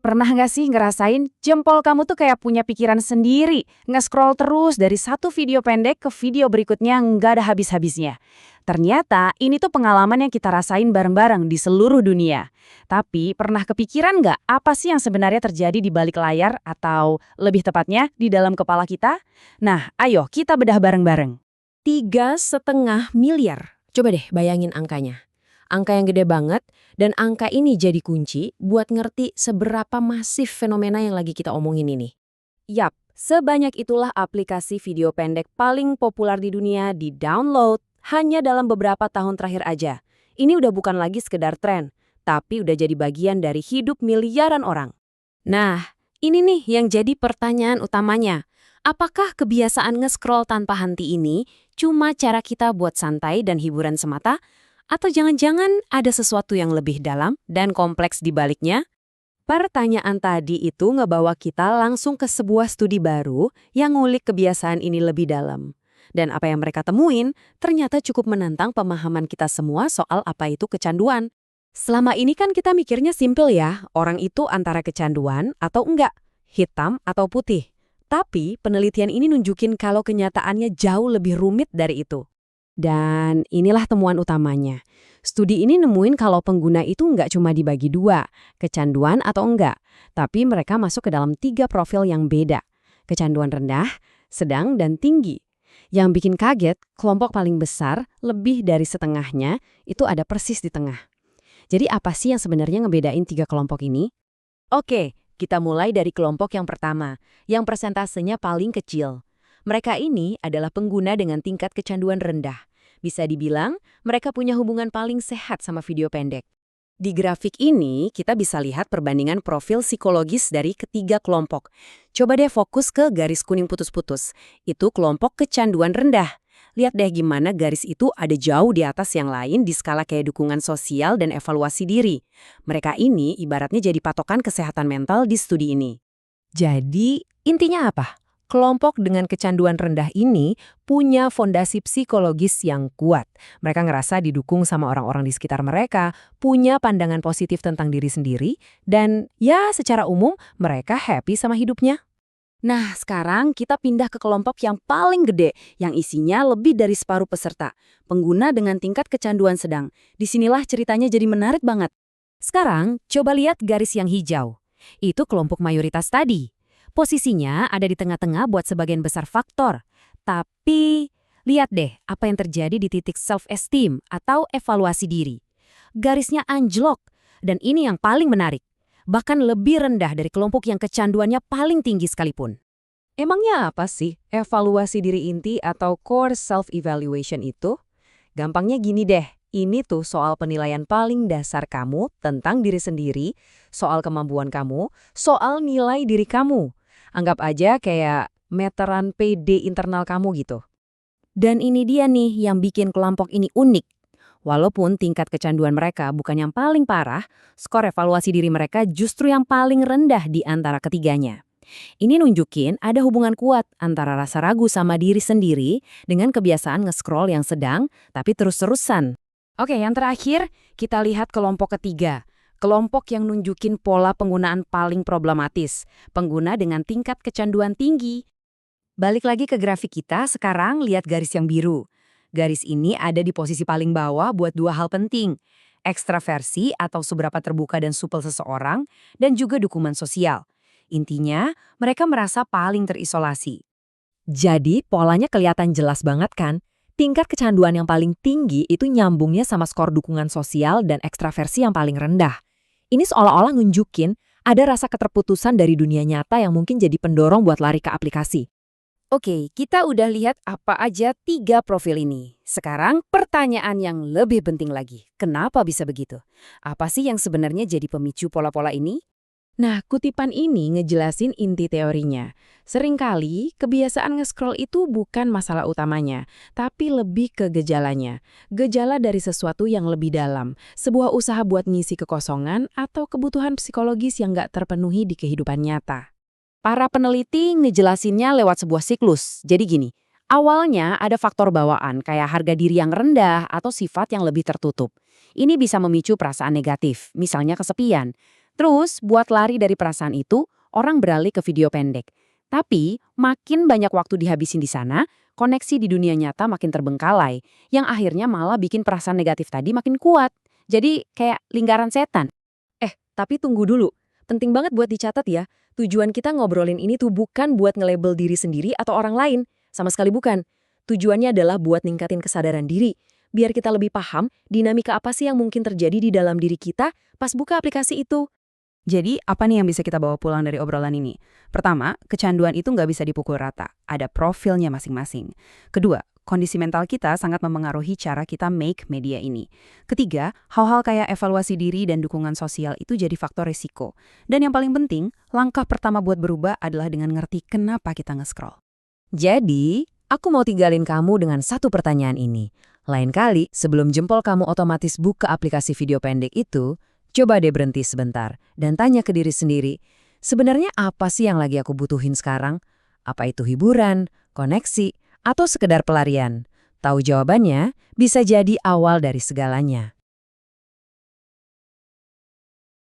Pernah nggak sih ngerasain jempol kamu tuh kayak punya pikiran sendiri, nge-scroll terus dari satu video pendek ke video berikutnya nggak ada habis-habisnya. Ternyata ini tuh pengalaman yang kita rasain bareng-bareng di seluruh dunia. Tapi pernah kepikiran nggak apa sih yang sebenarnya terjadi di balik layar atau lebih tepatnya di dalam kepala kita? Nah, ayo kita bedah bareng-bareng. 3,5 miliar. Coba deh bayangin angkanya. Angka yang gede banget, dan angka ini jadi kunci buat ngerti seberapa masif fenomena yang lagi kita omongin ini. Yap, sebanyak itulah aplikasi video pendek paling populer di dunia di-download hanya dalam beberapa tahun terakhir aja. Ini udah bukan lagi sekedar tren, tapi udah jadi bagian dari hidup miliaran orang. Nah, ini nih yang jadi pertanyaan utamanya. Apakah kebiasaan nge-scroll tanpa henti ini cuma cara kita buat santai dan hiburan semata? Atau jangan-jangan ada sesuatu yang lebih dalam dan kompleks di baliknya? Pertanyaan tadi itu ngebawa kita langsung ke sebuah studi baru yang ngulik kebiasaan ini lebih dalam. Dan apa yang mereka temuin ternyata cukup menantang pemahaman kita semua soal apa itu kecanduan. Selama ini kan kita mikirnya simpel ya, orang itu antara kecanduan atau enggak, hitam atau putih. Tapi penelitian ini nunjukin kalau kenyataannya jauh lebih rumit dari itu. Dan inilah temuan utamanya. Studi ini nemuin kalau pengguna itu nggak cuma dibagi dua, kecanduan atau enggak, tapi mereka masuk ke dalam 3 profil yang beda. Kecanduan rendah, sedang, dan tinggi. Yang bikin kaget, kelompok paling besar, lebih dari setengahnya, itu ada persis di tengah. Jadi apa sih yang sebenarnya ngebedain 3 kelompok ini? Oke, kita mulai dari kelompok yang pertama, yang persentasenya paling kecil. Mereka ini adalah pengguna dengan tingkat kecanduan rendah. Bisa dibilang, mereka punya hubungan paling sehat sama video pendek. Di grafik ini, kita bisa lihat perbandingan profil psikologis dari ketiga kelompok. Coba deh fokus ke garis kuning putus-putus. Itu kelompok kecanduan rendah. Lihat deh gimana garis itu ada jauh di atas yang lain di skala kayak dukungan sosial dan evaluasi diri. Mereka ini ibaratnya jadi patokan kesehatan mental di studi ini. Jadi, intinya apa? Kelompok dengan kecanduan rendah ini punya fondasi psikologis yang kuat. Mereka ngerasa didukung sama orang-orang di sekitar mereka, punya pandangan positif tentang diri sendiri, dan ya secara umum mereka happy sama hidupnya. Nah, sekarang kita pindah ke kelompok yang paling gede, yang isinya lebih dari separuh peserta. Pengguna dengan tingkat kecanduan sedang. Disinilah ceritanya jadi menarik banget. Sekarang, coba lihat garis yang hijau. Itu kelompok mayoritas tadi. Posisinya ada di tengah-tengah buat sebagian besar faktor. Tapi, lihat deh apa yang terjadi di titik self-esteem atau evaluasi diri. Garisnya anjlok, dan ini yang paling menarik. Bahkan lebih rendah dari kelompok yang kecanduannya paling tinggi sekalipun. Emangnya apa sih evaluasi diri inti atau core self-evaluation itu? Gampangnya gini deh, ini tuh soal penilaian paling dasar kamu tentang diri sendiri, soal kemampuan kamu, soal nilai diri kamu. Anggap aja kayak meteran PD internal kamu gitu. Dan ini dia nih yang bikin kelompok ini unik. Walaupun tingkat kecanduan mereka bukan yang paling parah, skor evaluasi diri mereka justru yang paling rendah di antara ketiganya. Ini nunjukin ada hubungan kuat antara rasa ragu sama diri sendiri dengan kebiasaan nge-scroll yang sedang tapi terus-terusan. Oke, yang terakhir kita lihat kelompok ketiga. Kelompok yang nunjukin pola penggunaan paling problematis. Pengguna dengan tingkat kecanduan tinggi. Balik lagi ke grafik kita, sekarang lihat garis yang biru. Garis ini ada di posisi paling bawah buat 2 hal penting. Ekstraversi atau seberapa terbuka dan supel seseorang, dan juga dukungan sosial. Intinya, mereka merasa paling terisolasi. Jadi, polanya kelihatan jelas banget kan? Tingkat kecanduan yang paling tinggi itu nyambungnya sama skor dukungan sosial dan ekstraversi yang paling rendah. Ini seolah-olah nunjukin ada rasa keterputusan dari dunia nyata yang mungkin jadi pendorong buat lari ke aplikasi. Oke, kita udah lihat apa aja 3 profil ini. Sekarang pertanyaan yang lebih penting lagi. Kenapa bisa begitu? Apa sih yang sebenarnya jadi pemicu pola-pola ini? Nah, kutipan ini ngejelasin inti teorinya. Seringkali, kebiasaan nge-scroll itu bukan masalah utamanya, tapi lebih ke gejalanya. Gejala dari sesuatu yang lebih dalam, sebuah usaha buat ngisi kekosongan atau kebutuhan psikologis yang nggak terpenuhi di kehidupan nyata. Para peneliti ngejelasinnya lewat sebuah siklus. Jadi gini, awalnya ada faktor bawaan kayak harga diri yang rendah atau sifat yang lebih tertutup. Ini bisa memicu perasaan negatif, misalnya kesepian. Terus, buat lari dari perasaan itu, orang beralih ke video pendek. Tapi, makin banyak waktu dihabisin di sana, koneksi di dunia nyata makin terbengkalai, yang akhirnya malah bikin perasaan negatif tadi makin kuat. Jadi, kayak lingkaran setan. Tapi tunggu dulu. Penting banget buat dicatat ya. Tujuan kita ngobrolin ini tuh bukan buat nge-label diri sendiri atau orang lain. Sama sekali bukan. Tujuannya adalah buat ningkatin kesadaran diri. Biar kita lebih paham dinamika apa sih yang mungkin terjadi di dalam diri kita pas buka aplikasi itu. Jadi, apa nih yang bisa kita bawa pulang dari obrolan ini? Pertama, kecanduan itu nggak bisa dipukul rata. Ada profilnya masing-masing. Kedua, kondisi mental kita sangat memengaruhi cara kita make media ini. Ketiga, hal-hal kayak evaluasi diri dan dukungan sosial itu jadi faktor risiko. Dan yang paling penting, langkah pertama buat berubah adalah dengan ngerti kenapa kita nge-scroll. Jadi, aku mau tinggalin kamu dengan satu pertanyaan ini. Lain kali, sebelum jempol kamu otomatis buka aplikasi video pendek itu, coba deh berhenti sebentar dan tanya ke diri sendiri, sebenarnya apa sih yang lagi aku butuhin sekarang? Apa itu hiburan, koneksi, atau sekedar pelarian? Tahu jawabannya bisa jadi awal dari segalanya.